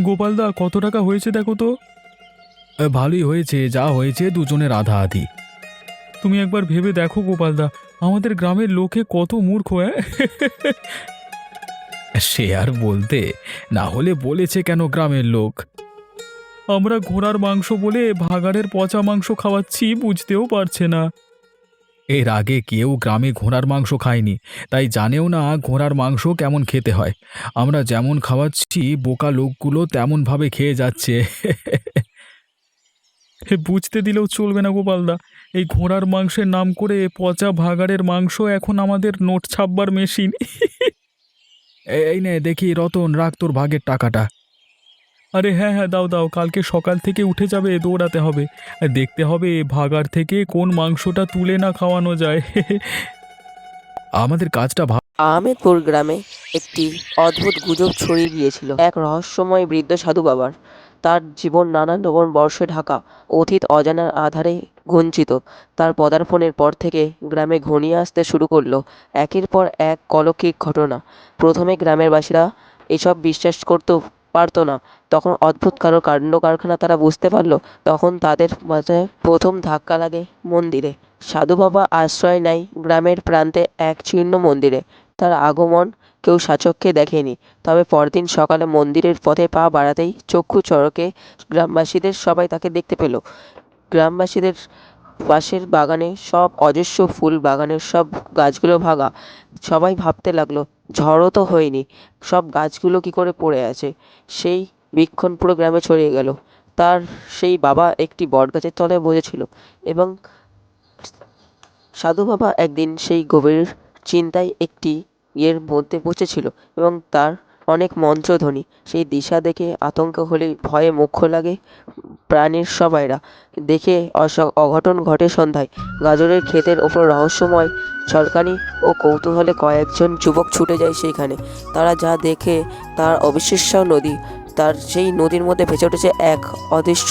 গোপালদা, কত টাকা হয়েছে দেখো তো। ভালোই হয়েছে, যা হয়েছে দুজনের আধা আধি। তুমি একবার ভেবে দেখো গোপালদা, আমাদের গ্রামের লোকে কত মূর্খ। সে আর বলতে, না হলে বলেছে কেন গ্রামের লোক? আমরা ঘোড়ার মাংস বলে ভাগাড়ের পচা মাংস খাওয়াচ্ছি, বুঝতেও পারছে না। এর আগে কেউ গ্রামে ঘোড়ার মাংস খায়নি, তাই জানেও না ঘোড়ার মাংস কেমন খেতে হয়। আমরা যেমন খাওয়াচ্ছি বোকা লোকগুলো তেমনভাবে খেয়ে যাচ্ছে। বুঝতে দিলেও চলবে না গোপালদা, এই ঘোড়ার মাংসের নাম করে পচা ভাগাড়ের মাংস এখন আমাদের নোট ছাপবার মেশিন। এই নে দেখি রতন, রাখ তোর ভাগের টাকাটা। আরে হ্যাঁ হ্যাঁ, দাও দাও, কালকে সকাল থেকে উঠে যাবে, দৌড়াতে হবে। আর দেখতে হবে ভাগাড় থেকে কোন মাংসটা তুলে না খাওয়ানো যায়। আমাদের কাজটা আহমেদপুর গ্রামে একটি অদ্ভুত গুজব ছড়িয়ে গিয়েছিল এক রহস্যময় বৃদ্ধ সাধু বাবার। তার জীবন নানান রকম বর্ষে ঢাকা, অতীত অজানার আধারে গঞ্চিত। তার পদার্পণের পর থেকে গ্রামে ঘনিয়ে আসতে শুরু করলো একের পর এক অলৌকিক ঘটনা। প্রথমে গ্রামের বাসীরা এসব বিশ্বাস করতে পারতো না। তখন অদ্ভুত কারো কাণ্ড কারখানা তারা বুঝতে পারলো। তখন তাদের মাথায় প্রথম ধাক্কা লাগে মন্দিরে। সাধু বাবা আশ্রয় নেয় গ্রামের প্রান্তে এক জীর্ণ মন্দিরে। তার আগমন কেউ স্বচক্ষে দেখেনি, তবে পরদিন সকালে মন্দিরের পথে পা বাড়াতেই চক্ষু চড়কে গ্রামবাসীদের সবাই তাকে দেখতে পেল। গ্রামবাসীদের পাশের বাগানে সব অজস্র ফুল বাগানের সব গাছগুলো ভাঙা। সবাই ভাবতে লাগলো ঝড়ও তো হয়নি, সব গাছগুলো কি করে পড়ে আছে। সেই বীক্ষণ পুরো গ্রামে ছড়িয়ে গেল। তার সেই বাবা একটি বটগাছের তলায় বসেছিল এবং সাধু বাবা একদিন সেই গভীর চিন্তায় একটি ইয়ের মধ্যে বসেছিল এবং তার অনেক মন্ত্রধ্বনি। সেই দিশা দেখে আতঙ্ক হলে ভয়ে মুখ্য লাগে প্রাণীর সবাইরা। দেখে অঘটন ঘটে সন্ধ্যায়। গাজরের ক্ষেতের ওপর রহস্যময় ঝলকানি ও কৌতূহলে কয়েকজন যুবক ছুটে যায় সেইখানে। তারা যা দেখে তার অবিশ্বাস্য নদী। তার সেই নদীর মধ্যে ভেসে উঠেছে এক অদৃশ্য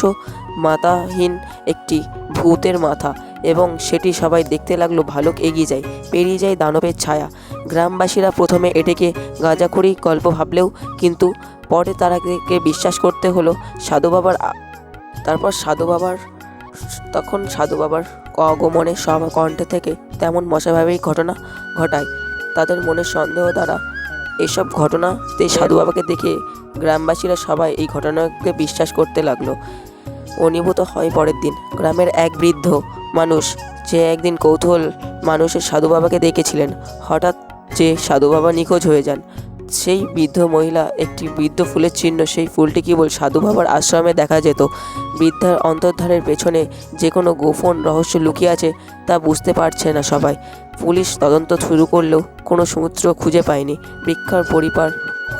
মাথাহীন একটি ভূতের মাথা, এবং সেটি সবাই দেখতে লাগলো। ভালুক এগিয়ে যায়, পেরিয়ে যায় দানবের ছায়া। গ্রামবাসীরা প্রথমে এটিকে গাঁজাখড়ি গল্প ভাবলেও কিন্তু পরে তারাকে বিশ্বাস করতে হলো সাধু বাবার। তারপর সাধু বাবার আগমনে সব কণ্ঠে থেকে তেমন মশাভাবেই ঘটনা ঘটায়। তাদের মনে সন্দেহ দ্বারা এসব ঘটনাতে সাধু বাবাকে দেখে গ্রামবাসীরা সবাই এই ঘটনাকে বিশ্বাস করতে লাগলো। অনুভূত হয় পরের দিন গ্রামের এক বৃদ্ধ মানুষ, যে একদিন কৌতূহল মানুষের সাধু বাবাকে দেখেছিলেন, হঠাৎ যে সাধু বাবা নিখোঁজ হয়ে যান। সেই বৃদ্ধ মহিলা একটি বৃদ্ধ ফুলের চিহ্ন, সেই ফুলটি কেবল সাধু বাবার আশ্রমে দেখা যেত। বৃদ্ধার অন্তর্ধানের পেছনে যে কোনো গোপন রহস্য লুকিয়ে আছে তা বুঝতে পারছে না সবাই। পুলিশ তদন্ত শুরু করলেও কোনো সূত্র খুঁজে পায়নি। ভিক্ষার পরিবার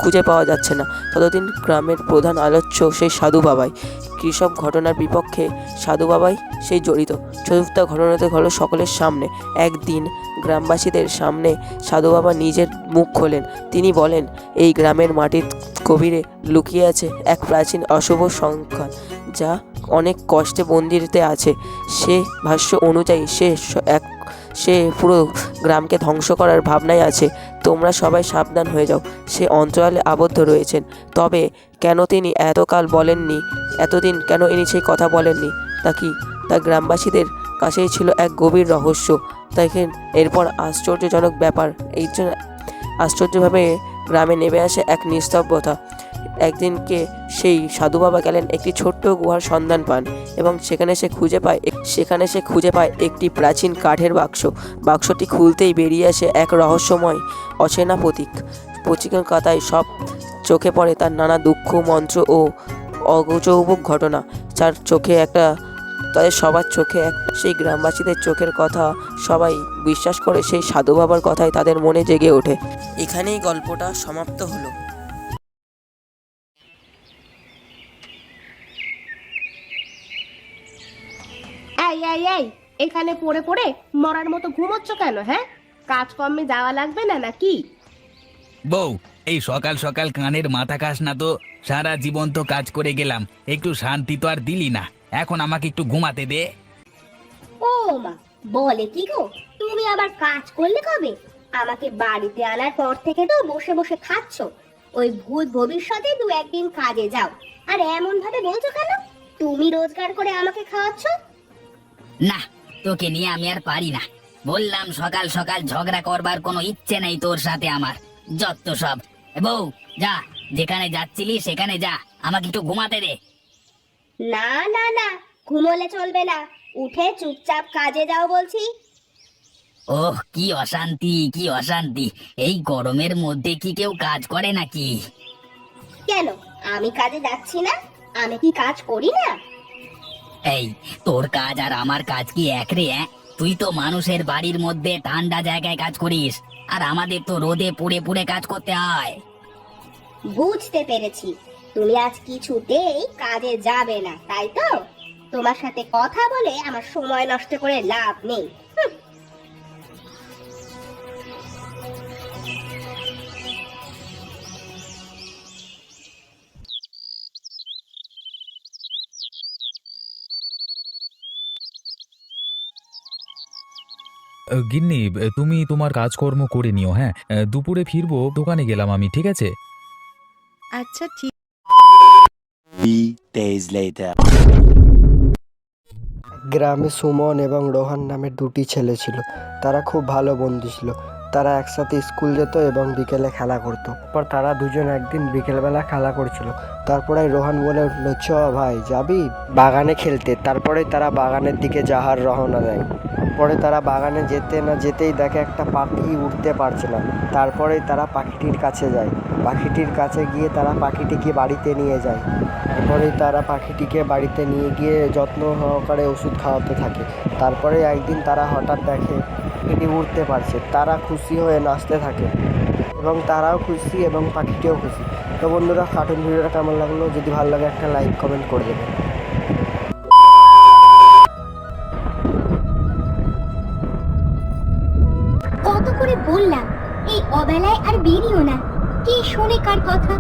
খুঁজে পাওয়া যাচ্ছে না। ততদিন গ্রামের প্রধান আলোচ্য সেই সাধু বাবাই। কৃষক ঘটনার বিপক্ষে সাধু বাবাই সেই জড়িত। চতুর্থ ঘটনাতে হলো সকলের সামনে। একদিন গ্রামবাসীদের সামনে সাধু বাবা নিজের মুখ খোলেন। তিনি বলেন, এই গ্রামের মাটির গভীরে লুকিয়ে আছে এক প্রাচীন অশুভ সংখ্যা, যা অনেক কষ্টে মন্দিরেতে আছে। সে ভাষ্য অনুযায়ী সে পুরো গ্রামকে ধ্বংস করার ভাবনায় আছে। তোমরা সবাই সাবধান হয়ে যাও। সে অন্তরালে আবদ্ধ রয়েছেন। তবে কেন তিনি এতদিন কেন ইনি সেই কথা বলেননি, তা কি তা গ্রামবাসীদের কাছেই ছিল এক গভীর রহস্য। দেখেন, এরপর আশ্চর্যজনক ব্যাপার এই জন্য আশ্চর্যভাবে গ্রামে নেমে আসে এক নিস্তব্ধতা। একদিনকে সেই সাধু বাবা গেলেন একটি ছোট্ট গুহার সন্ধান পান এবং সেখানে সে খুঁজে পায় একটি প্রাচীন কাঠের বাক্স। বাক্সটি খুলতেই বেরিয়ে আসে এক রহস্যময় অচেনা প্রতীকের কাতায় সব চোখে পড়ে তার নানা দুঃখ মন্ত্র ও অগৌরবক ঘটনা। তাদের সবার চোখে সেই গ্রামবাসীদের চোখের কথা সবাই বিশ্বাস করে সেই সাধু বাবার কথাই তাদের মনে জেগে ওঠে। এখানেই গল্পটা সমাপ্ত হলো। এই এই এই এখানে পড়ে পড়ে মরার মতো ঘুমোচ্ছ কেন? হ্যাঁ, কাজকর্মে যাওয়া লাগবে না নাকি? বউ, এই সকাল সকাল কানের মাথা খাস না তো। সারা জীবন তো কাজ করে গেলাম, একটু শান্তি তো আর দিলি না। এখন আমাকে একটু ঘুমাতে দে। ও মা, বলে কি গো, তুমি আবার কাজ করলে কবে? আমাকে বাড়িতে আনার পর থেকে তো বসে বসে খাচ্ছ। ওই ভূত ভবিষ্যতে দু একদিন কাজে যাও। আর এমন ভাবে বলছো কেন? তুমি রোজগার করে আমাকে খাওয়াচ্ছ। না, তোকে নিয়ে আমি আর পারি না। বললাম সকাল সকাল ঝগড়া করবার কোনো ইচ্ছে নেই তোর সাথে আমার। যত সব। বউ, যা, যেখানে যাচ্ছিলি সেখানে যা, আমাকে একটু ঘুমাতে দে। না না না, ঘুমোলে চলবে না, উঠে চুপচাপ কাজে যাও বলছি। ওহ, কি অশান্তি, কি অশান্তি! এই গরমের মধ্যে কি কেউ কাজ করে নাকি? কেন, আমি কাজে যাচ্ছি না? আমি কি কাজ করি না? এই, তোর কাজ আর আমার কাজ কি এক রে? তুই তো মানুষের বাড়ির মধ্যে ঠান্ডা জায়গায় কাজ করিস, আর আমাদের তো রোদে পুড়ে পুড়ে কাজ করতে হয়। বুঝতে পেরেছি, তুমি আজ কিছুতেই কাজে যাবে না, তাই তো? তোমার সাথে কথা বলে আমার সময় নষ্ট করে লাভ নেই। গিন্নি, তুমি তোমার কাজকর্ম করে নিও। হ্যাঁ, দুপুরে ফিরবো, দোকানে গেলাম আমি, ঠিক আছে? আচ্ছা ঠিক। 3 days later. গ্রামে সুমন এবং রোহান নামের দুটি ছেলে ছিল। তারা খুব ভালো বন্ধু ছিল। তারা একসাথে স্কুল যেত এবং বিকেলে খেলা করতো। পর তারা দুজন একদিন বিকেলবেলা খেলা করছিল। তারপরে রোহান বলে উঠল, চ ভাই যাবি বাগানে খেলতে। তারপরে তারা বাগানের দিকে যাওয়ার রওনা দেয়। পরে তারা বাগানে যেতে না যেতেই দেখে একটা পাখি উঠতে পারছে না। তারপরে তারা পাখিটির কাছে যায়। পাখিটির কাছে গিয়ে তারা পাখিটিকে বাড়িতে নিয়ে যায়। তারপরে তারা পাখিটিকে বাড়িতে নিয়ে গিয়ে যত্ন সহকারে ওষুধ খাওয়াতে থাকে। তারপরে একদিন তারা হঠাৎ দেখে পাখিটি উঠতে পারছে। তারা খুশি হয়ে নাচতে থাকে এবং তারাও খুশি এবং পাখিটিও খুশি। তো বন্ধুরা, কার্টুন ভিডিওটা কেমন লাগলো? যদি ভালো লাগে একটা লাইক কমেন্ট করে দেবেন। কত করে বললাম এই অবেলায় আর বেরিও না, কি শোনে কার কথা।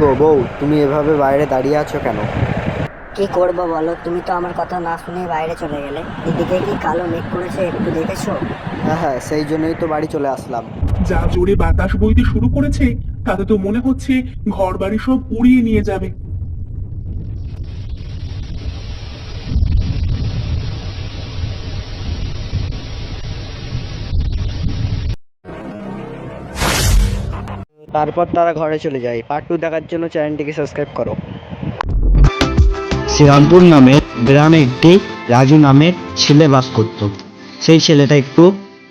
গো বউ, তুমি এভাবে বাইরে দাঁড়িয়ে আছো কেন? কি করবো বলো, তুমি তো আমার কথা না শুনে বাইরে চলে গেলে। এদিকে কি কালো মেঘ করেছে একটু দেখেছো? হ্যাঁ, সেই জন্যই তো বাড়ি চলে আসলাম। যা জোরে বাতাস বইতে শুরু করেছে, তাতে তো মনে হচ্ছে ঘর বাড়ি সব উড়িয়ে নিয়ে যাবে। তারপর তারা ঘরে চলে যায়। পার্ট 2 দেখার জন্য চ্যানেলটিকে সাবস্ক্রাইব করো। শ্রীরামপুর নামের গ্রামে একটি রাজু নামের ছেলে বাস করত। সেই ছেলেটা একটু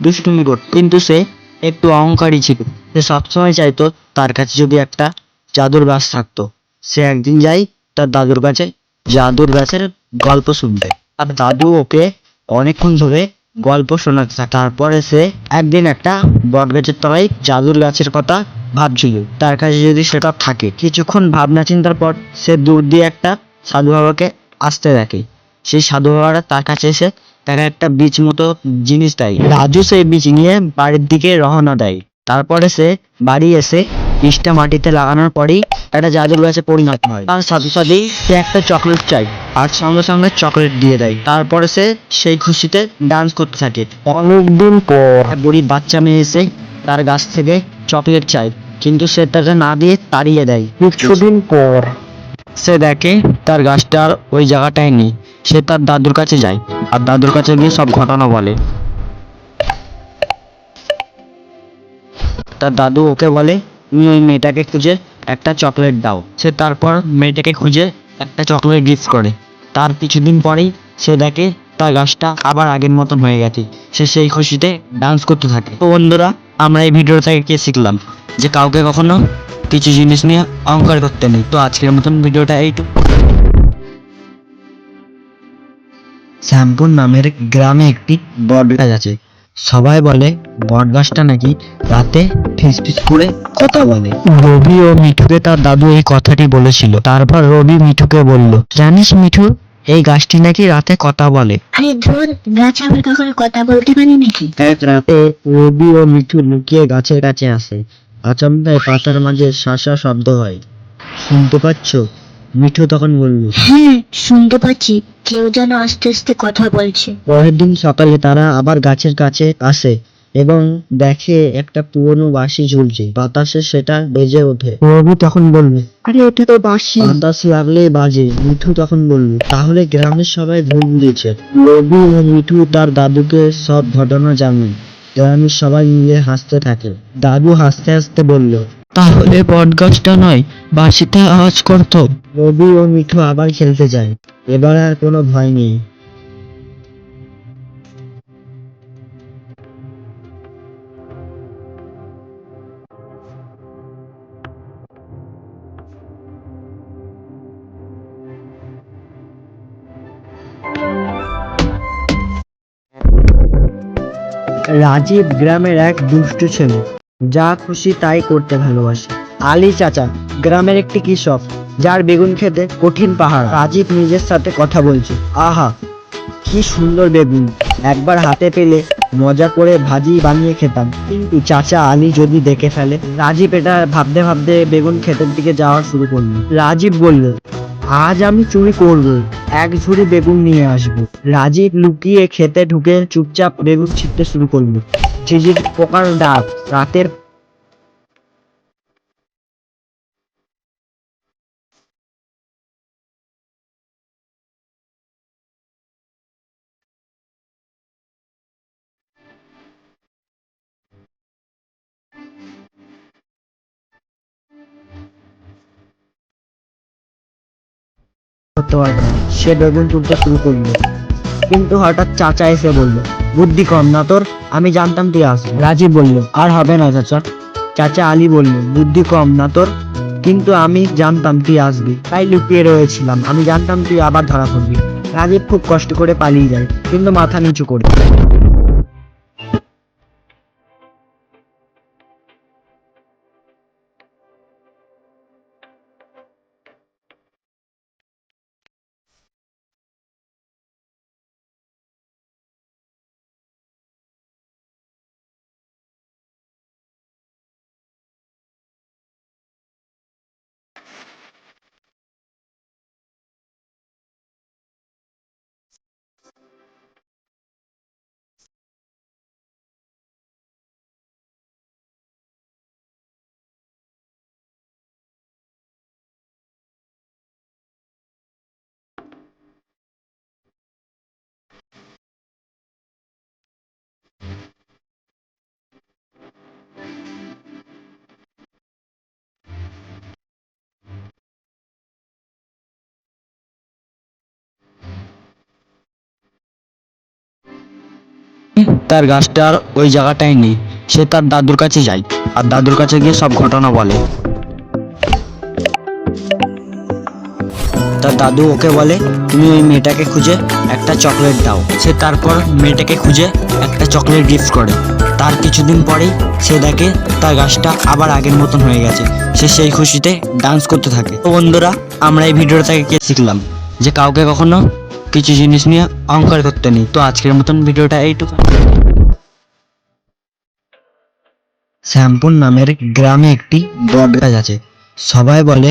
দুষ্টুমি করত, কিন্তু সে একটু অহংকারী ছিল। সে সবসময় চাইতো তার কাছে যদি একটা জাদুর গাছ থাকতো। সে একদিন যায় তার দাদুর কাছে জাদুর গাছের গল্প শুনতে। আর দাদু ওকে অনেকক্ষণ ধরে গল্প শোনাতে থাকে। তারপরে সে একদিন একটা বটগাছের তলায় জাদুর গাছের কথা ভাবছিল, তার কাছে যদি সেটা থাকে। কিছুক্ষণ ভাবনা চিন্তার পর সে দূর দিয়ে একটা সাধু বাবাকে আসতে দেখে। সেই সাধু বাবারা তার কাছে এসে তাকে একটা বীজ মতো জিনিস দেয়। রাজু সেই বীজ নিয়ে বাড়ির দিকে রওনা দেয়। তারপরে সে বাড়ি এসে বীজটা মাটিতে লাগানোর পরেই একটা জাদুর গাছে পরিণত হয়। তার সাথে সাথেই সে একটা চকলেট চাই, আর সঙ্গে সঙ্গে চকলেট দিয়ে দেয়। তারপরে সে সেই খুশিতে ডান্স করতে থাকে। অনেকদিন পর বুড়ির বাচ্চা মেয়ে এসে তার গাছ থেকে চকলেট চায়, কিন্তু সে তাকে না দিয়ে তাড়িয়ে দেয়। কিছুদিন পর সে দেখে তার গাছটা আর ওই জায়গাটায় নেই। সে তার দাদুর কাছে যায়, আর দাদুর কাছে গিয়ে সব ঘটনা বলে। তার দাদু ওকে বলে, তুমি ওই মেয়েটাকে খুঁজে একটা চকলেট দাও। সে তারপর মেয়েটাকে খুঁজে একটা চকলেট গিফট করে। তার কিছুদিন পরেই সে দেখে তার গাছটা আবার আগের মতন হয়ে গেছে। সে সেই খুশিতে ডান্স করতে থাকে। তো বন্ধুরা, আমরা এই ভিডিও থেকে কি শিখলাম? যে কাউকে কখনো কিছু জিনিস নিয়ে অহংকার করতে নেই। তো আজকের মতন ভিডিওটা এইটুকু। শ্যামপুর নামের গ্রামে একটি বট গাছ আছে। সবাই বলে বট গাছটা নাকি রাতে ফিসফিস করে কথা বলে। রবি ও মিঠুকে তার দাদু এই কথাটি বলেছিল। তারপর রবি মিঠুকে বলল, জানিস মিঠু, এই গাছটি নাকি রাতে কথা বলে। আরে ধুর, গাছ আবার কখনো কথা বলতে পারে নাকি? এক রাতে রবি ও মিঠু লুকিয়ে গাছের কাছে আসে। আচমকায় পাতার মাঝে শাঁসা শব্দ হয়। শুনতে পাচ্ছ? মিঠু তখন বলল, হ্যাঁ শুনতে পাচ্ছি, কেউ যেন আস্তে আস্তে কথা বলছে। পরের দিন সকালে তারা আবার গাছের কাছে আসে এবং দেখে একটা পুরনো বাঁশি ঝুলছে, বাতাসে সেটা বেজে ওঠে। রবি তখন বলবে, আরে এটা তো বাঁশি, বাতাস লাগলেই বাজে। মিঠু তখন বলল, তাহলে গ্রামের সবাই ভুল বুঝেছে। রবি ও মিঠু তার দাদুকে সব ঘটনা জানায়। গ্রামের সবাই মিলে হাসতে থাকে। দাদু হাসতে হাসতে বলল, তাহলে বটগাছটা নয়, বাঁশিতে আওয়াজ করতো। রবি ও মিঠু আবার খেলতে যায়। এবার আর কোনো ভয় নেই। রাজীব গ্রামের এক দুষ্টু ছেলে, যা খুশি তাই করতে ভালোবাসে। আলী চাচা গ্রামের একটি কৃষক, যার বেগুন খেতে কঠিন পাহাড়। রাজীব নিজের সাথে কথা বলছে, আহা কি সুন্দর বেগুন, একবার হাতে পেলে মজা করে ভাজি বানিয়ে খেতাম। কিন্তু চাচা আলী যদি দেখে ফেলে। রাজীব এটা ভাবতে ভাবতে বেগুন ক্ষেতের দিকে যাওয়া শুরু করলো। রাজীব বলল, আজ আমি চুরি করব, এক ঝুড়ি বেগুন নিয়ে আসবো। রাজীব লুকিয়ে খেতে ঢুকে চুপচাপ বেগুন ছিঁড়তে শুরু করলো। ঝিঝির পোকার ডাক, রাতের করতে পারবে না। সে বেগুন তুলতে শুরু করলো, কিন্তু হঠাৎ চাচা এসে বলল, বুদ্ধি কম না তোর, আমি জানতাম তুই আসবি। রাজীব বলল, আর হবে না চাচা। চাচা আলী বলল, বুদ্ধি কম না তোর, কিন্তু আমি জানতাম তুই আসবি, তাই লুকিয়ে রয়েছিলাম। আমি জানতাম তুই আবার ধরা পড়বি। রাজীব খুব কষ্ট করে পালিয়ে যায়, কিন্তু মাথা নিচু করে। তার গাছটা আর ওই জায়গাটায় নেই। সে তার দাদুর কাছে যায়, আর দাদুর কাছে গিয়ে সব ঘটনা বলে। তার দাদু ওকে বলে, তুমি ওই মেয়েটাকে খুঁজে একটা চকলেট দাও। সে তারপর মেয়েটাকে খুঁজে একটা চকলেট গিফট করে। তার কিছুদিন পরেই সে দেখে তার গাছটা আবার আগের মতন হয়ে গেছে। সে সেই খুশিতে ডান্স করতে থাকে। তো বন্ধুরা, আমরা এই ভিডিওটা থেকে কি শিখলাম, যে কাউকে কখনো কিছু জিনিস নিয়ে অহংকার করতে নেই। তো আজকের মতন ভিডিওটা এইটুকু। শ্যামপুর নামের গ্রামে একটি বট গাছ আছে। সবাই বলে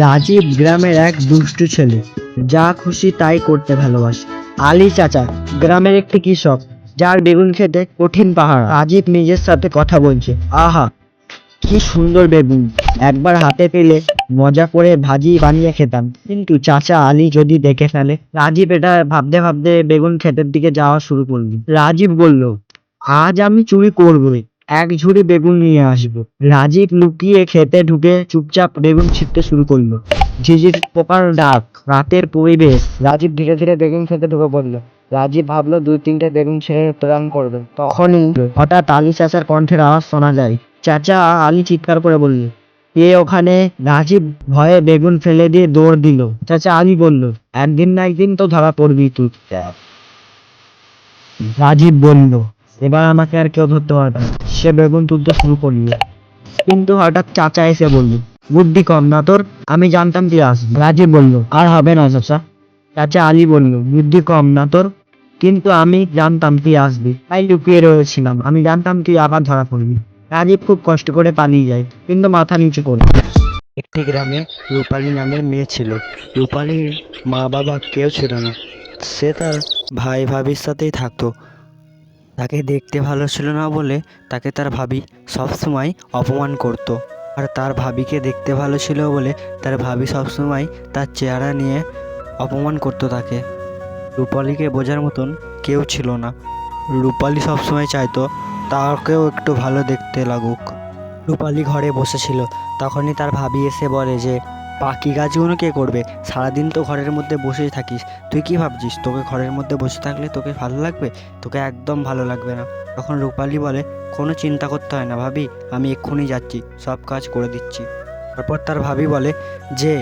রাজীব গ্রামের এক দুষ্টু ছেলে, যা খুশি তাই করতে ভালোবাসে। আলী চাচা গ্রামের একটি কৃষক, যার বেগুন খেতে কঠিন পাহাড়। রাজীব নিজের সাথে কথা বলছে। আহা, কি সুন্দর বেগুন, একবার হাতে পেলে মজা করে ভাজি বানিয়ে খেতাম, কিন্তু চাচা আলী যদি দেখে ফেলে। রাজীব এটা ভাবতে ভাবতে বেগুন ক্ষেতের দিকে যাওয়া শুরু করলো। রাজীব বলল, আজ আমি চুরি করবই, এক ঝুড়ি বেগুন নিয়ে আসবো। রাজীব লুকিয়ে খেতে ঢুকে চুপচাপ বেগুন ছিঁড়তে শুরু করলো। ঝিঝির পোকার ডাক, রাতের পরিবেশ। রাজীব ধীরে ধীরে বেগুন খেতে ঢুকে পড়লো। রাজীব ভাবলো 2-3টে বেগুন ছেড়ে প্ল্যান করবে। তখনই হঠাৎ আলী চাচার কণ্ঠের আওয়াজ শোনা যায়। চাচা! আলী চিৎকার করে বলল, কে ওখানে? রাজীব ভয়ে বেগুন ফেলে দিয়ে দৌড় দিল। চাচা আলী বলল, একদিন না একদিন তো ধরা পড়বি তুই। রাজীব বলল, এবার আমাকে আর কেউ ধরতে পারবে না। সে বেগুন তুলতে শুরু করলো, কিন্তু হঠাৎ চাচা এসে বলল, বুদ্ধি কম না তোর, আমি জানতাম তুই আসবি। রাজীব বলল, আর হবে না চাচা। চাচা আলী বলল, বুদ্ধি কম না তোর, কিন্তু আমি জানতাম তুই আসবি, তাই লুকিয়ে রয়েছিলাম। আমি জানতাম তুই আবার ধরা পড়বি। রাজীব খুব কষ্ট করে পালিয়ে যায়, কিন্তু মাথা নিচু করে। একটি গ্রামে রূপালী নামের মেয়ে ছিল। রূপালীর মা বাবা কেউ ছিল না। সে তার ভাই ভাবির সাথেই থাকতো। তাকে দেখতে ভালো ছিল না বলে তাকে তার ভাবি সবসময় অপমান করত। আর তার ভাবিকে দেখতে ভালো ছিল বলে তার ভাবি সবসময় তার চেহারা নিয়ে অপমান করতো তাকে। রূপালীকে বোঝার মতন কেউ ছিল না। রূপালী সবসময় চাইতো তাকেও একটু ভালো দেখতে লাগুক। রূপালী ঘরে বসেছিল, তখনই তার ভাবি এসে বলে যে, বাকি কাজগুলো কে করবে? সারাদিন তো ঘরের মধ্যে বসেই থাকিস, তুই কি ভাবছিস তোকে ঘরের মধ্যে বসে থাকলে তোকে ভালো লাগবে? তোকে একদম ভালো লাগবে না। তখন রূপালী বলে, কোনো চিন্তা করতে হয় না ভাবি, আমি এক্ষুনি যাচ্ছি, সব কাজ করে দিচ্ছি। তারপর তার ভাবি বলে যে,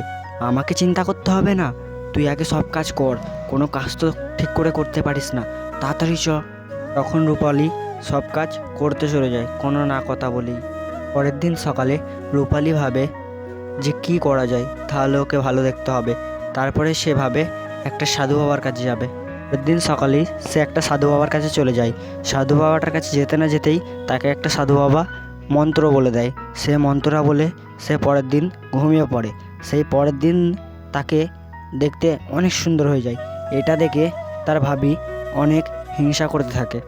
আমাকে চিন্তা করতে হবে না, তুই আগে সব কাজ কর, কোনো কাজ তো ঠিক করে করতে পারিস না, তাড়াতাড়ি চ। তখন রূপালী সব কাজ করতে চলে যায়, কোনো না কথা বলেই। পরের দিন সকালে রূপালী ভাবে যে কি করা যায়, তাহলে ওকে ভালো দেখতে হবে। তারপরে সে ভাবে একটা সাধু বাবার কাছে যাবে। পরের দিন সকালেই সে একটা সাধু বাবার কাছে চলে যায়। সাধু বাবাটার কাছে যেতে না যেতেই তাকে একটা সাধু বাবা মন্ত্র বলে দেয়। সে মন্ত্রটা বলে সে পরের দিন ঘুমিয়ে পড়ে। সেই পরের দিন তাকে দেখতে অনেক সুন্দর হয়ে যায়। এটা দেখে তার ভাবি অনেক হিংসা করতে থাকে,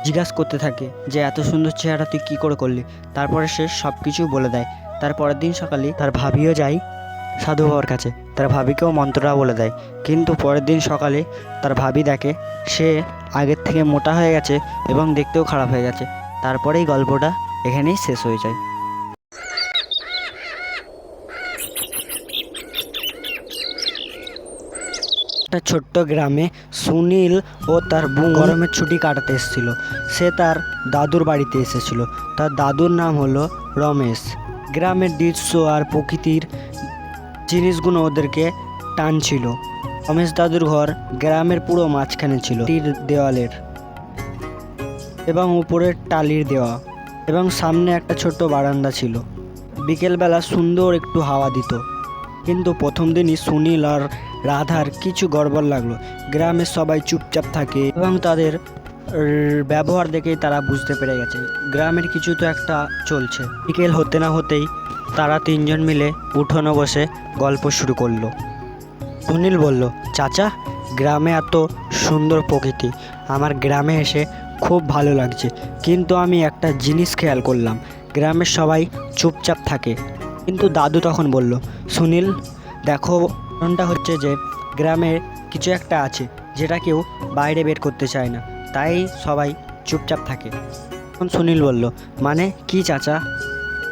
জিজ্ঞাসা করতে থাকে যে এত সুন্দর চেহারা তুই কী করে করলি। তারপরে সে সব কিছু বলে দেয়। তার পরের দিন সকালে তার ভাবিও যায় সাধু বাবার কাছে, তার ভাবিকেও মন্ত্রটা বলে দেয়। কিন্তু পরের দিন সকালে তার ভাবি দেখে সে আগের থেকে মোটা হয়ে গেছে এবং দেখতেও খারাপ হয়ে গেছে। তারপরেই গল্পটা এখানেই শেষ হয়ে যায়। একটা ছোট্ট গ্রামে সুনীল ও তার বোন গরমের ছুটি কাটাতে এসেছিল। সে তার দাদুর বাড়িতে এসেছিল। তার দাদুর নাম হলো রমেশ। গ্রামের দৃশ্য আর প্রকৃতির জিনিসগুলো ওদেরকে টানছিল। রমেশ দাদুর ঘর গ্রামের পুরো মাঝখানে ছিল, তীর দেওয়ালের এবং উপরে টালির দেওয়া, এবং সামনে একটা ছোট্ট বারান্দা ছিল। বিকেলবেলা সুন্দর একটু হাওয়া দিত। কিন্তু প্রথম দিনই সুনীল আর রাধার কিছু গড়বড় লাগলো। গ্রামের সবাই চুপচাপ থাকে এবং তাদের ব্যবহার দেখেই তারা বুঝতে পেরে গেছে গ্রামের কিছু তো একটা চলছে। বিকেল হতে না হতেই তারা তিনজন মিলে উঠোনে বসে গল্প শুরু করলো। সুনীল বলল, চাচা, গ্রামে এত সুন্দর প্রকৃতি, আমার গ্রামে এসে খুব ভালো লাগছে, কিন্তু আমি একটা জিনিস খেয়াল করলাম, গ্রামের সবাই চুপচাপ থাকে। কিন্তু দাদু তখন বলল, সুনীল দেখো, কারণটা হচ্ছে যে গ্রামে কিছু একটা আছে যেটা কেউ বাইরে বের করতে চায় না, তাই সবাই চুপচাপ থাকে। তখন সুনীল বলল, মানে কি চাচা,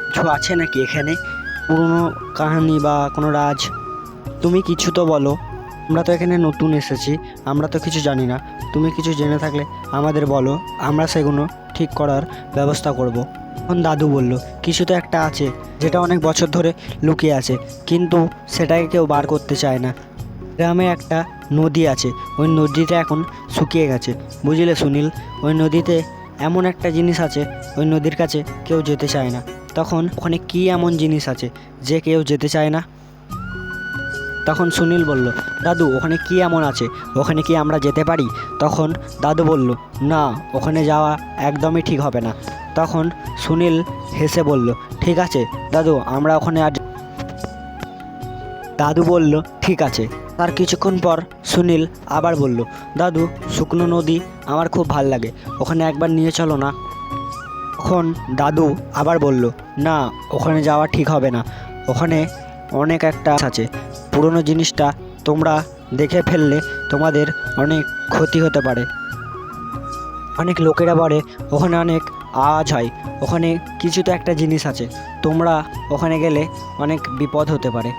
কিছু আছে নাকি এখানে, পুরনো কাহিনী বা কোনো রাজ? তুমি কিছু তো বলো, আমরা তো এখানে নতুন এসেছি, আমরা তো কিছু জানি না, তুমি কিছু জেনে থাকলে আমাদের বলো, আমরা সেগুলো ঠিক করার ব্যবস্থা করব। তখন দাদু বলল, কিছু তো একটা আছে যেটা অনেক বছর ধরে লুকিয়ে আছে, কিন্তু সেটাকে কেউ বার করতে চায় না। গ্রামে একটা নদী আছে, ওই নদীটা এখন শুকিয়ে গেছে, বুঝলে সুনীল, ওই নদীতে এমন একটা জিনিস আছে, ওই নদীর কাছে কেউ যেতে চায় না। তখন ওখানে কি এমন জিনিস আছে যে কেউ যেতে চায় না? তখন সুনীল বলল, দাদু, ওখানে কি এমন আছে, ওখানে কি আমরা যেতে পারি? তখন দাদু বলল, না, ওখানে যাওয়া একদমই ঠিক হবে না। তখন সুনীল হেসে বলল, ঠিক আছে দাদু, আমরা ওখানে আর দাদু বলল ঠিক আছে। তার কিছুক্ষণ পর সুনীল আবার বলল, দাদু শুকনো নদী আমার খুব ভাল লাগে, ওখানে একবার নিয়ে চলো না। তখন দাদু আবার বলল, না ওখানে যাওয়া ঠিক হবে না, ওখানে অনেক একটা আছে, পুরনো জিনিসটা তোমরা দেখে ফেললে তোমাদের অনেক ক্ষতি হতে পারে। অনেক লোকেরা বলে ওখানে অনেক আওয়াজ হয়, ওখানে কিছু তো একটা জিনিস আছে, তোমরা ওখানে গেলে অনেক বিপদ হতে পারে।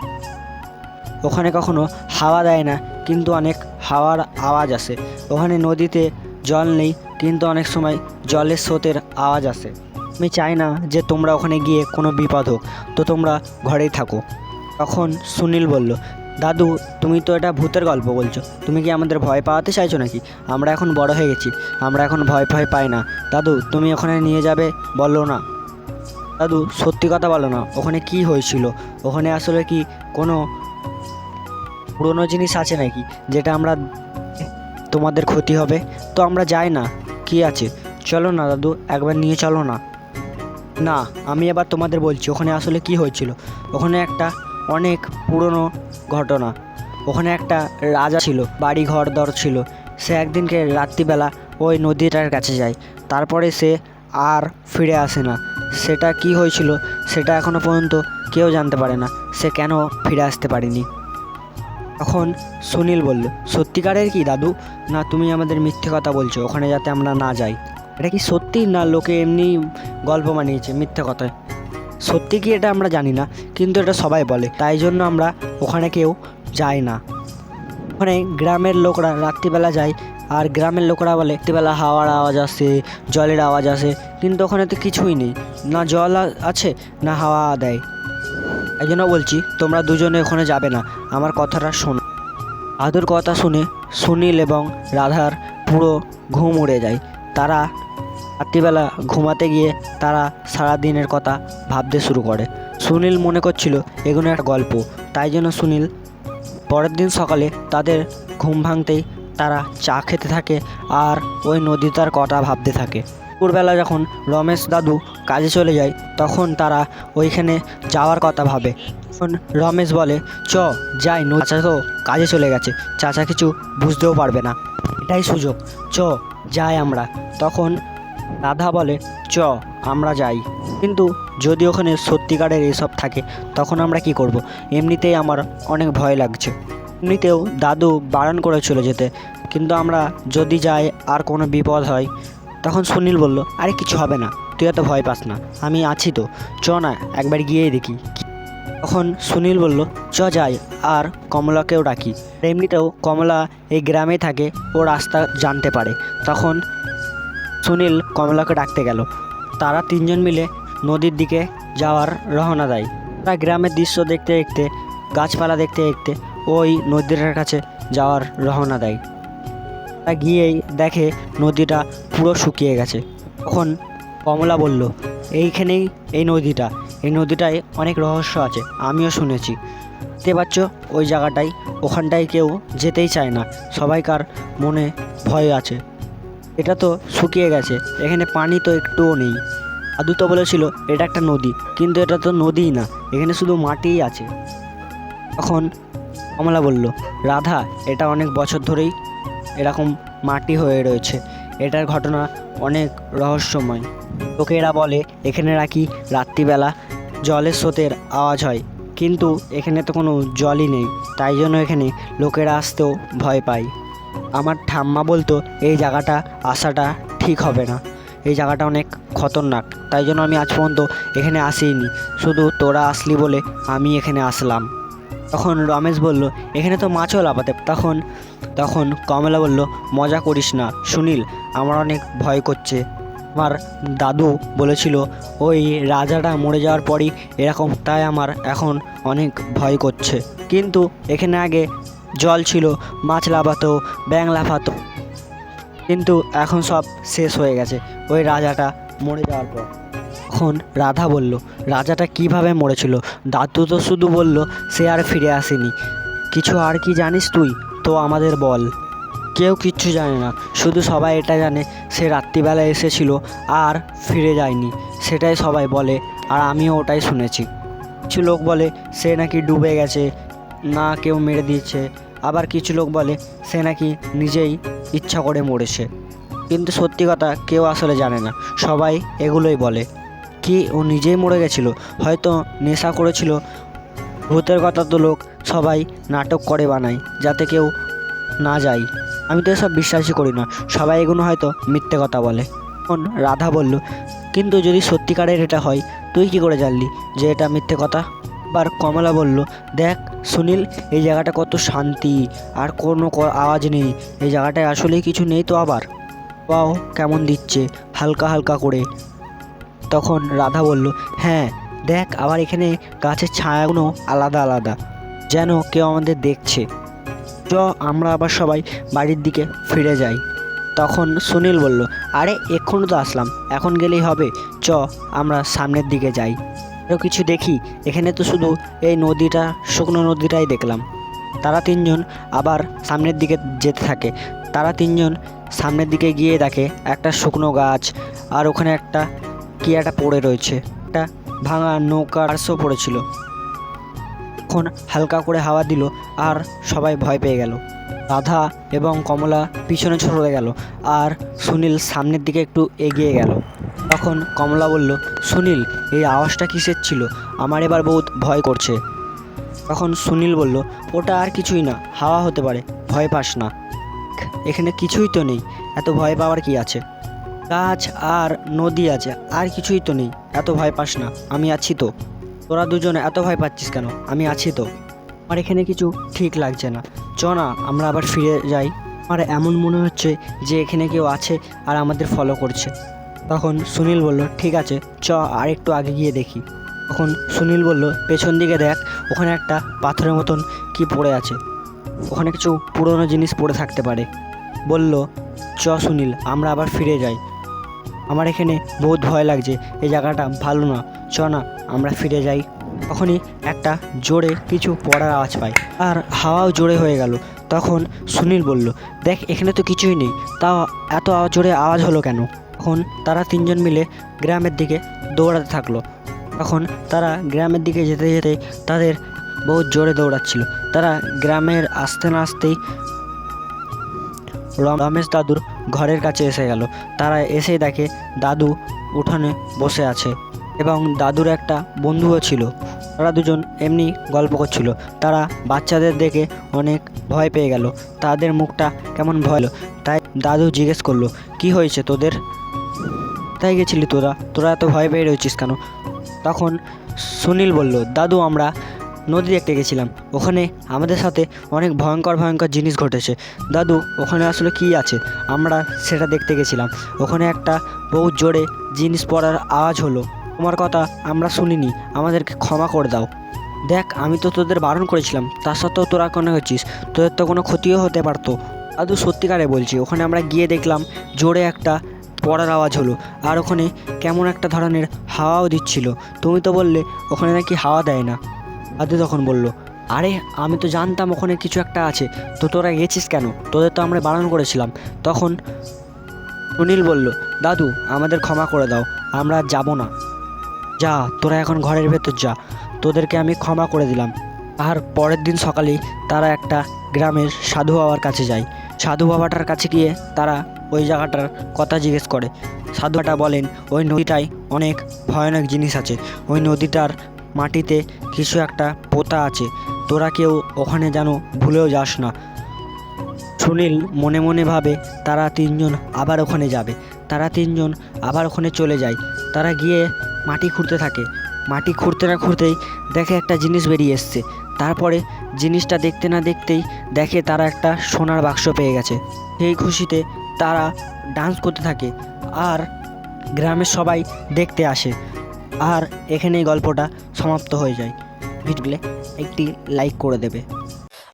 ওখানে কখনো হাওয়া দেয় না কিন্তু অনেক হাওয়ার আওয়াজ আসে। ওখানে নদীতে জল নেই কিন্তু অনেক সময় জলের স্রোতের আওয়াজ আসে। আমি চাই না যে তোমরা ওখানে গিয়ে কোনো বিপদ হোক, তো তোমরা ঘরেই থাকো। তখন সুনীল বলল, দাদু তুমি তো এটা ভূতের গল্প বলছো, তুমি কি আমাদের ভয় পাওয়াতে চাইছো নাকি? আমরা এখন বড় হয়ে গেছি, আমরা এখন ভয় পাই না। দাদু তুমি ওখানে নিয়ে যাবে বলো না। দাদু সত্যি কথা বলো না, ওখানে কি হয়েছিল? ওখানে আসলে কি কোনো পুরনো জিনিস আছে নাকি যেটা আমরা তোমাদের ক্ষতি হবে? তো আমরা যাই না, কি আছে, চলো না দাদু একবার নিয়ে চলো না। না আমি এবার তোমাদের বলছি ওখানে আসলে কি হয়েছিল। ওখানে একটা অনেক পুরনো ঘটনা। ওখানে একটা রাজা ছিল, বাড়ি ঘর দর ছিল। সে একদিনকে রাত্রিবেলা ওই নদীটার কাছে যায়, তারপরে সে আর ফিরে আসে না। সেটা কি হয়েছিল সেটা এখনও পর্যন্ত কেউ জানতে পারে না, সে কেন ফিরে আসতে পারেনি। তখন সুনীল বলল, সত্যিকারের কি দাদু? না তুমি আমাদের মিথ্যে কথা বলছো ওখানে যাতে আমরা না যাই। এটা কি সত্যি না লোকে এমনি গল্প বানিয়েছে মিথ্যে কথায়? সত্যি কি এটা আমরা জানি না, কিন্তু এটা সবাই বলে, তাই জন্য আমরা ওখানে কেউ যাই না। ওখানে গ্রামের লোকরা রাত্রিবেলা যায়, আর গ্রামের লোকরা বলে রাত্রিবেলা হাওয়ার আওয়াজ আসে, জলের আওয়াজ আসে, কিন্তু ওখানে তো কিছুই নেই, না জল আছে না হাওয়া দেয়। এই জন্য বলছি তোমরা দুজনে ওখানে যাবে না, আমার কথাটা শোনো। দাদুর কথা শুনে সুনীল এবং রাধার পুরো ঘুম উড়ে যায়। তারা রাত্রিবেলা ঘুমাতে গিয়ে তারা সারা দিনের কথা ভাবতে শুরু করে। সুনীল মনে করছিল এগুলো একটা গল্প, তাই জন্য সুনীল পরের দিন সকালে তাদের ঘুম ভাঙতেই তারা চা খেতে থাকে আর ওই নদীটার কথা ভাবতে থাকে। দুপুরবেলা যখন রমেশ দাদু কাজে চলে যায় তখন তারা ওইখানে যাওয়ার কথা ভাবে। তখন রমেশ বলে, যাই, চাচা তো কাজে চলে গেছে, চাচা কিছু বুঝতেও পারবে না, এটাই সুযোগ, যাই আমরা। তখন রাধা বলে, আমরা যাই, কিন্তু যদি ওখানে সত্যিকারের এসব থাকে তখন আমরা কি করব? এমনিতেই আমার অনেক ভয় লাগছে। এমনিতেও দাদু বারণ করেছিল যেতে, কিন্তু আমরা যদি যাই আর কোনো বিপদ হয়। তখন সুনীল বলল, আরে কিছু হবে না, তুই এত ভয় পাস না, আমি আছি তো, না একবার গিয়েই দেখি। তখন সুনীল বলল, যাই, আর কমলাকেও ডাকি, এমনিতেও কমলা এই গ্রামে থাকে, ও রাস্তা জানতে পারে। তখন সুনীল কমলাকে ডাকতে গেল। তারা তিনজন মিলে নদীর দিকে যাওয়ার রওনা দেয়। তারা গ্রামের দৃশ্য দেখতে দেখতে, গাছপালা দেখতে দেখতে ওই নদীটার কাছে যাওয়ার রওনা দেয়। তারা গিয়েই দেখে নদীটা পুরো শুকিয়ে গেছে। তখন কমলা বলল, এইখানেই এই নদীটায় অনেক রহস্য আছে, আমিও শুনেছি। দেখতে পাচ্ছ ওই জায়গাটায়, ওখানটায় কেউ যেতেই চায় না, সবাইকার মনে ভয় আছে। এটা তো শুকিয়ে গেছে, এখানে পানি তো একটুও নেই। দাদু তো বলেছিল এটা একটা নদী, কিন্তু এটা তো নদীই না, এখানে শুধু মাটিই আছে। তখন কমলা বলল, রাধা এটা অনেক বছর ধরেই এরকম মাটি হয়ে রয়েছে, এটার ঘটনা অনেক রহস্যময়। লোকেরা বলে এখানে নাকি রাত্রিবেলা জলের স্রোতের আওয়াজ হয়, কিন্তু এখানে তো কোনো জলই নেই, তাই জন্য এখানে লোকেরা আসতেও ভয় পায়। আমার ঠাম্মা বলতো এই জায়গাটা আসাটা ঠিক হবে না, এই জায়গাটা অনেক খতরনাক, তাই জন্য আমি আজ পর্যন্ত এখানে আসিনি, শুধু তোরা আসলি বলে আমি এখানে আসলাম। তখন রমেশ বলল, এখানে তো মাছও লাফাতে। তখন কমলা বলল, মজা করিস না সুনীল, আমার অনেক ভয় করছে। আমার দাদু বলেছিল ওই রাজাটা মরে যাওয়ার পরই এরকম, তাই আমার এখন অনেক ভয় করছে। কিন্তু এখানে আগে জল ছিল, মাছ লাফাতো, ব্যাঙ লাফাতো, কিন্তু এখন সব শেষ হয়ে গেছে ওই রাজাটা মরে যাওয়ার পর। তখন রাধা বলল, রাজাটা কিভাবে মরেছিল? দাদু তো শুধু বলল সে আর ফিরে আসেনি, কিছু আর কি জানিস তুই তো আমাদের বল। কেউ কিচ্ছু জানে না, শুধু সবাই এটা জানে সে রাত্রিবেলা এসেছিল আর ফিরে যায়নি, সেটাই সবাই বলে, আর আমিও ওটাই শুনেছি। কিছু লোক বলে সে নাকি ডুবে গেছে, না কেউ মেরে দিয়েছে, আবার কিছু লোক বলে সে নাকি নিজেই ইচ্ছা করে মরেছে। কিন্তু সত্যি কথা কেউ আসলে জানে না, সবাই এগুলোই বলে। কি ও নিজেই মরে গেছিল, হয়তো নেশা করেছিল। ভূতের কথা তো লোক সবাই নাটক করে বানায় যাতে কেউ না যায়। আমি তো এসব বিশ্বাসই করি না, সবাই এগুলো হয়তো মিথ্যে কথা বলে। তখন রাধা বলল, কিন্তু যদি সত্যিকারের এটা হয় তুই কি করে জানলি যে এটা মিথ্যে কথা? আবার কমলা বলল, দেখ সুনীল, এই জায়গাটা কত শান্তি, আর কোনো আওয়াজ নেই। এই জায়গাটায় আসলেই কিছু নেই তো? আবার পাও কেমন দিচ্ছে হালকা হালকা করে। তখন রাধা বলল, হ্যাঁ দেখ, আবার এখানে গাছের ছায়াগুলো আলাদা আলাদা, যেন কেউ আমাদের দেখছে। চ আমরা আবার সবাই বাড়ির দিকে ফিরে যাই। তখন সুনীল বলল, আরে এক্ষুনি তো আসলাম, এখন গেলেই হবে, চ আমরা সামনের দিকে যাই, আরও কিছু দেখি। এখানে তো শুধু এই নদীটা, শুকনো নদীটাই দেখলাম। তারা তিনজন আবার সামনের দিকে যেতে থাকে। তারা তিনজন সামনের দিকে গিয়ে দেখে একটা শুকনো গাছ, আর ওখানে একটা কি একটা পড়ে রয়েছে, একটা ভাঙা নৌকা আরশো পড়েছিল। তখন হালকা করে হাওয়া দিল আর সবাই ভয় পেয়ে গেল। রাধা এবং কমলা পিছনে সরে গেল, আর সুনীল সামনের দিকে একটু এগিয়ে গেল। তখন কমলা বলল, সুনীল, এই আওয়াজটা কিসের ছিল? আমার এবার বহুত ভয় করছে। তখন সুনীল বলল, ওটা আর কিছুই না, হাওয়া হতে পারে, ভয় পাস না। এখানে কিছুই তো নেই, এত ভয় পাওয়ার কি আছে? গাছ আর নদী আছে, আর কিছুই তো নেই, এত ভয় পাস না, আমি আছি তো। তোরা দুজনে এত ভয় পাচ্ছিস কেন? আমি আছি তো। আমার এখানে কিছু ঠিক লাগছে না, চ না আমরা আবার ফিরে যাই। আমার এমন মনে হচ্ছে যে এখানে কেউ আছে আর আমাদের ফলো করছে। তখন সুনীল বলল, ঠিক আছে চ আর একটু আগে গিয়ে দেখি। তখন সুনীল বলল, পেছন দিকে দেখ, ওখানে একটা পাথরের মতন কি পড়ে আছে, ওখানে কিছু পুরনো জিনিস পড়ে থাকতে পারে। বলল, চ সুনীল আমরা আবার ফিরে যাই, আমার এখানে বহুত ভয় লাগছে, এই জায়গাটা ভালো না, চ না আমরা ফিরে যাই। তখনই একটা জোরে কিছু পড়ার আওয়াজ পাই, আর হাওয়াও জোরে হয়ে গেল। তখন সুনীল বলল, দেখ এখানে তো কিছুই নেই, তাও এত জোরে আওয়াজ হলো কেন? তখন তারা তিনজন মিলে গ্রামের দিকে দৌড়াতে থাকলো। তখন তারা গ্রামের দিকে যেতে যেতে তাদের বহুত জোরে দৌড়াচ্ছিল। তারা গ্রামের আসতে না আসতেই রমেশ দাদুর ঘরের কাছে এসে গেল। তারা এসে দেখে দাদু উঠোনে বসে আছে এবং দাদুর একটা বন্ধুও ছিল। তারা দুজন এমনি গল্প করছিল। তারা বাচ্চাদের দেখে অনেক ভয় পেয়ে গেল, তাদের মুখটা কেমন ভয় হলো। তাই দাদু জিজ্ঞেস করলো, কি হয়েছে তোদের? কোথায় গেছিলি তোরা এত ভয় পেয়ে রয়েছিস কেন? তখন সুনীল বলল, দাদু আমরা নদী দেখতে গেছিলাম, ওখানে আমাদের সাথে অনেক ভয়ঙ্কর ভয়ঙ্কর জিনিস ঘটেছে। দাদু ওখানে আসলে কি আছে আমরা সেটা দেখতে গেছিলাম, ওখানে একটা বহু জোরে জিনিস পড়ার আওয়াজ হলো, তোমার কথা আমরা শুনিনি, আমাদেরকে ক্ষমা করে দাও। দেখ আমি তো তোদের বারণ করেছিলাম, তার সত্ত্বেও তোরা কেন হচ্ছিস? তোদের তো কোনো ক্ষতিও হতে পারতো। দাদু সত্যিকারে বলছি, ওখানে আমরা গিয়ে দেখলাম জোরে একটা পড়ার আওয়াজ হলো, আর ওখানে কেমন একটা ধরনের হাওয়াও দিচ্ছিল। তুমি তো বললে ওখানে নাকি হাওয়া দেয় না। দাদু তখন বলল, আরে আমি তো জানতাম ওখানে কিছু একটা আছে, তো তোরা গেছিস কেন? তোদের তো আমরা বারণ করেছিলাম। তখন সুনীল বলল, দাদু আমাদের ক্ষমা করে দাও, আমরা যাব না, যা তোরা এখন ঘরের ভেতর যা, তোদেরকে আমি ক্ষমা করে দিলাম। আর পরের দিন সকালেই তারা একটা গ্রামের সাধু বাবার কাছে যায়। সাধু বাবাটার কাছে গিয়ে তারা ওই জায়গাটার কথা জিজ্ঞেস করে। সাধু বাবা বলেন, ওই নদীটায় অনেক ভয়ানক জিনিস আছে, ওই নদীটার মাটিতে কিছু একটা পোতা আছে, তোরা কেউ ওখানে যেন ভুলেও যাস না। সুনীল মনে মনে ভাবে তারা তিনজন আবার ওখানে যাবে। তারা তিনজন আবার ওখানে চলে যায়। তারা গিয়ে মাটি খুঁড়তে থাকে। মাটি খুঁড়তে না খুঁড়তেই দেখে একটা জিনিস বেরিয়ে এসছে। তারপরে জিনিসটা দেখতে না দেখতেই দেখে তারা একটা সোনার বাক্স পেয়ে গেছে। সেই খুশিতে তারা ডান্স করতে থাকে আর গ্রামের সবাই দেখতে আসে। আর এখানেই গল্পটা সমাপ্ত হয়ে যায়। ভিডিওলে একটি লাইক করে দেবে।